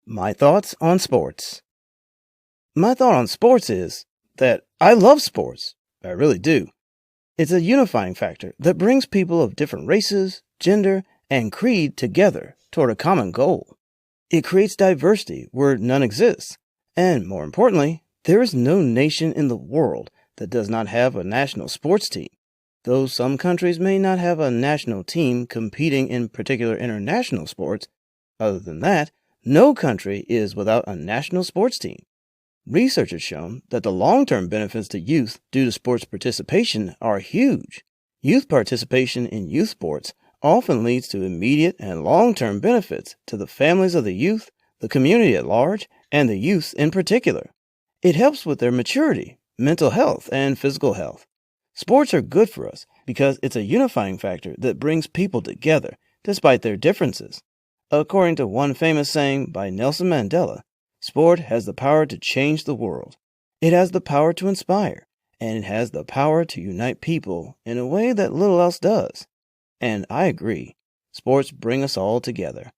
My thoughts on sports. My thought on sports is that I love sports. I really do. It's a unifying factor that brings people of different races, gender, and creed together toward a common goal. It creates diversity where none exists. And more importantly, there is no nation in the world that does not have a national sports team. Though some countries may not have a national team competing in particular international sports, other than that, no country is without a national sports team. Research has shown that the long-term benefits to youth due to sports participation are huge. Youth participation in youth sports often leads to immediate and long-term benefits to the families of the youth, the community at large, and the youth in particular. It helps with their maturity, mental health, and physical health. Sports are good for us because it's a unifying factor that brings people together despite their differences. According to one famous saying by Nelson Mandela, sport has the power to change the world. It has the power to inspire, and it has the power to unite people in a way that little else does. And I agree. Sports bring us all together.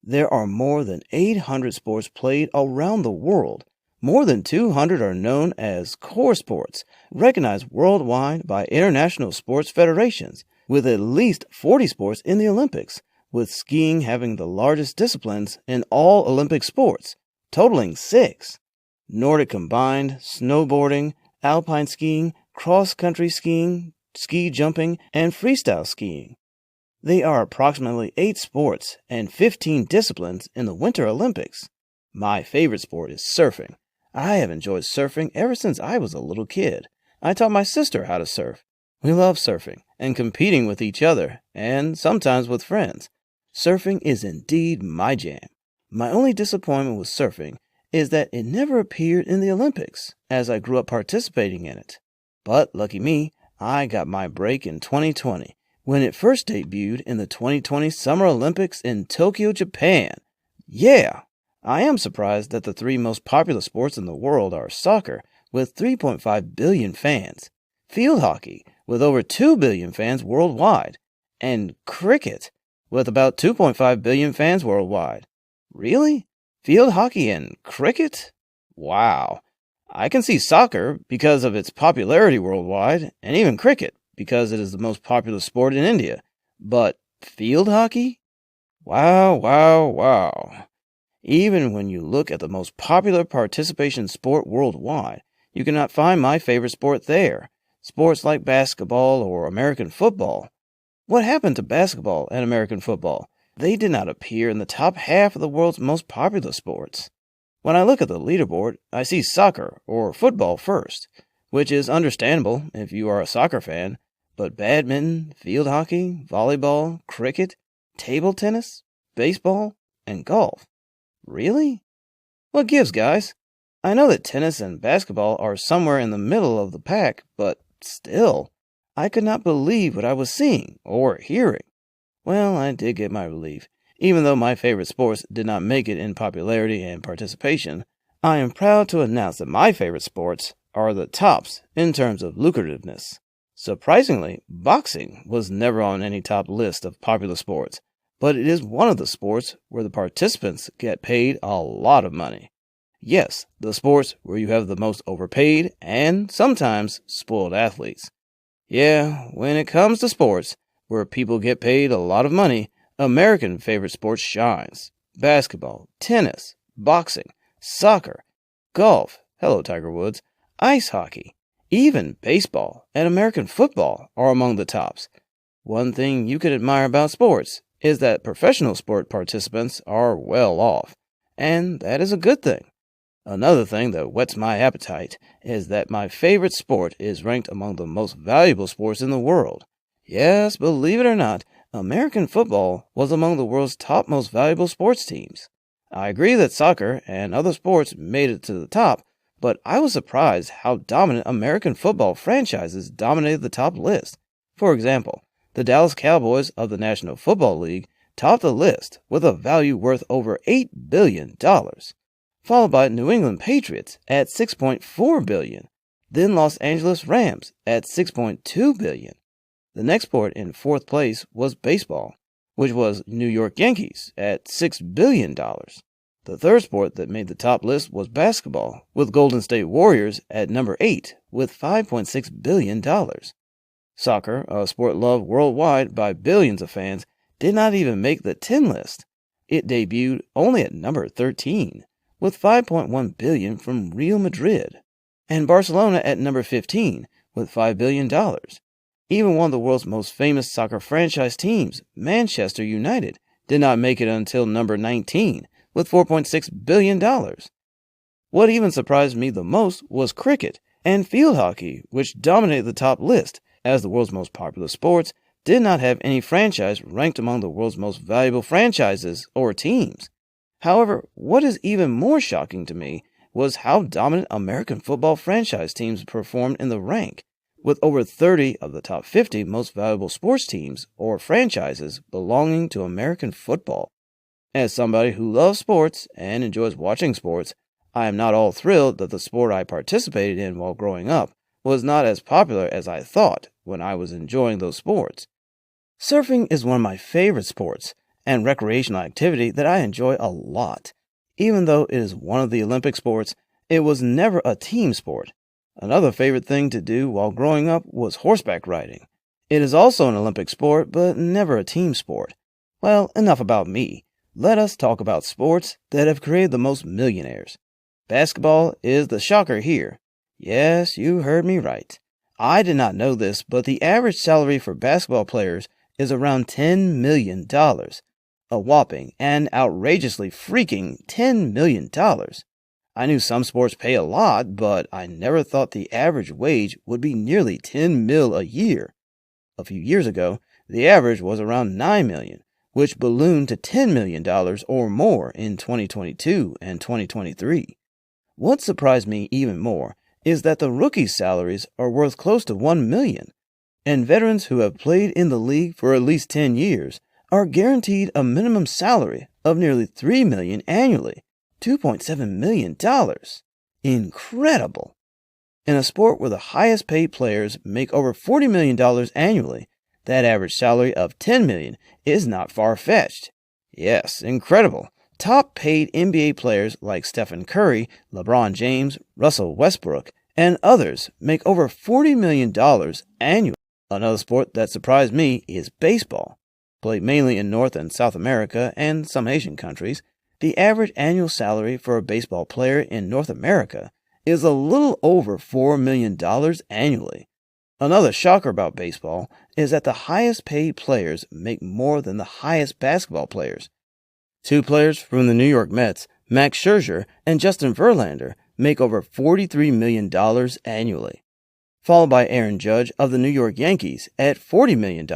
There are more than 800 sports played around the world. More than 200 are known as core sports, recognized worldwide by international sports federations, with at least 40 sports in the Olympics, with skiing having the largest disciplines in all Olympic sports, totaling 6. Nordic combined, snowboarding, alpine skiing, cross-country skiing, ski jumping, and freestyle skiing. They are approximately 8 sports and 15 disciplines in the Winter Olympics. My favorite sport is surfing. I have enjoyed surfing ever since I was a little kid. I taught my sister how to surf. We love surfing and competing with each other, and sometimes with friends. Surfing is indeed my jam. My only disappointment with surfing is that it never appeared in the Olympics, as I grew up participating in it. But lucky me, I got my break in 2020, when it first debuted in the 2020 Summer Olympics in Tokyo, Japan. Yeah! I am surprised that the 3 most popular sports in the world are soccer, with 3.5 billion fans, field hockey, with over 2 billion fans worldwide, and cricket, with about 2.5 billion fans worldwide. Really? Field hockey and cricket? Wow. I can see soccer because of its popularity worldwide, and even cricket because it is the most popular sport in India. But field hockey? Wow, wow, wow. Even when you look at the most popular participation sport worldwide, you cannot find my favorite sport there. Sports like basketball or American football. What happened to basketball and American football? They did not appear in the top half of the world's most popular sports. When I look at the leaderboard, I see soccer or football first, which is understandable if you are a soccer fan, but badminton, field hockey, volleyball, cricket, table tennis, baseball, and golf. Really? What gives, guys? I know that tennis and basketball are somewhere in the middle of the pack, but still, I could not believe what I was seeing or hearing. Well, I did get my relief. Even though my favorite sports did not make it in popularity and participation, I am proud to announce that my favorite sports are the tops in terms of lucrativeness. Surprisingly, boxing was never on any top list of popular sports, but it is one of the sports where the participants get paid a lot of money. Yes, the sports where you have the most overpaid and sometimes spoiled athletes. Yeah, when it comes to sports where people get paid a lot of money, American favorite sports shines. Basketball, tennis, boxing, soccer, golf, hello Tiger Woods, ice hockey, even baseball and American football are among the tops. One thing you can admire about sports is that professional sport participants are well off, and that is a good thing. Another thing that whets my appetite is that my favorite sport is ranked among the most valuable sports in the world. Yes, believe it or not, American football was among the world's top most valuable sports teams. I agree that soccer and other sports made it to the top, but I was surprised how dominant American football franchises dominated the top list. For example, the Dallas Cowboys of the National Football League topped the list with a value worth over $8 billion, followed by New England Patriots at $6.4 billion, then Los Angeles Rams at $6.2 billion. The next sport in 4th place was baseball, which was New York Yankees at $6 billion. The third sport that made the top list was basketball, with Golden State Warriors at number 8 with $5.6 billion. Soccer, a sport loved worldwide by billions of fans, did not even make the 10 list. It debuted only at number 13 with $5.1 billion from Real Madrid, and Barcelona at number 15 with $5 billion. Even one of the world's most famous soccer franchise teams, Manchester United, did not make it until number 19 with $4.6 billion. What even surprised me the most was cricket and field hockey, which dominated the top list, as the world's most popular sports did not have any franchise ranked among the world's most valuable franchises or teams. However, what is even more shocking to me was how dominant American football franchise teams performed in the rank, with over 30 of the top 50 most valuable sports teams or franchises belonging to American football. As somebody who loves sports and enjoys watching sports, I am not all thrilled that the sport I participated in while growing up was not as popular as I thought when I was enjoying those sports. Surfing is one of my favorite sports and recreational activity that I enjoy a lot. Even though it is one of the Olympic sports, it was never a team sport. Another favorite thing to do while growing up was horseback riding. It is also an Olympic sport, but never a team sport. Well, enough about me. Let us talk about sports that have created the most millionaires. Basketball is the shocker here. Yes, you heard me right. I did not know this, but the average salary for basketball players is around $10 million. A whopping and outrageously freaking $10 million. I knew some sports pay a lot, but I never thought the average wage would be nearly $10 million a year. A few years ago, the average was around $9 million, which ballooned to $10 million or more in 2022 and 2023. What surprised me even more is that the rookies' salaries are worth close to $1 million, and veterans who have played in the league for at least 10 years are guaranteed a minimum salary of nearly $3 million annually, $2.7 million. Incredible! In a sport where the highest paid players make over $40 million annually, that average salary of $10 million is not far-fetched. Yes, incredible. Top paid NBA players like Stephen Curry, LeBron James, Russell Westbrook, and others make over $40 million annually. Another sport that surprised me is baseball. Played mainly in North and South America and some Asian countries, the average annual salary for a baseball player in North America is a little over $4 million annually. Another shocker about baseball is that the highest paid players make more than the highest basketball players. Two players from the New York Mets, Max Scherzer and Justin Verlander, make over $43 million annually, followed by Aaron Judge of the New York Yankees at $40 million,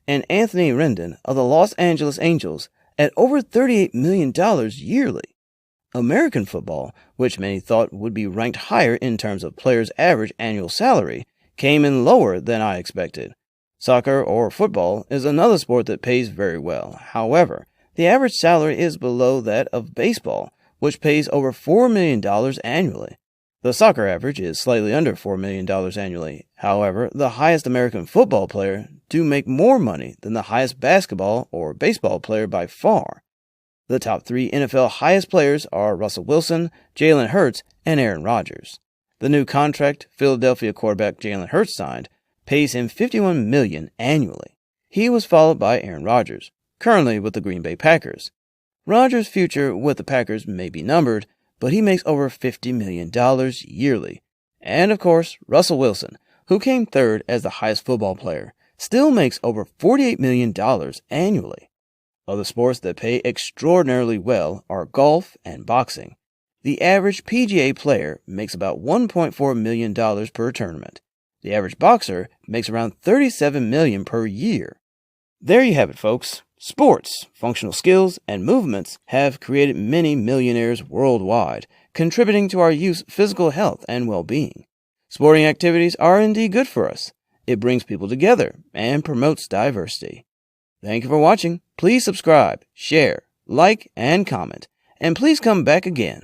and Anthony Rendon of the Los Angeles Angels at over $38 million yearly. American football, which many thought would be ranked higher in terms of players' average annual salary, came in lower than I expected. Soccer or football is another sport that pays very well. However, the average salary is below that of baseball, which pays over $4 million annually. The soccer average is slightly under $4 million annually. However, the highest American football player do make more money than the highest basketball or baseball player by far. The top 3 NFL highest players are Russell Wilson, Jalen Hurts, and Aaron Rodgers. The new contract Philadelphia quarterback Jalen Hurts signed pays him $51 million annually. He was followed by Aaron Rodgers, currently with the Green Bay Packers. Rodgers' future with the Packers may be numbered, but he makes over $50 million yearly. And of course, Russell Wilson, who came third as the highest football player, still makes over $48 million annually. Other sports that pay extraordinarily well are golf and boxing. The average PGA player makes about $1.4 million per tournament. The average boxer makes around $37 million per year. There you have it, folks. Sports, functional skills, and movements have created many millionaires worldwide, contributing to our youth's physical health and well-being. Sporting activities are indeed good for us. It brings people together and promotes diversity. Thank you for watching. Please subscribe, share, like, and comment. And please come back again.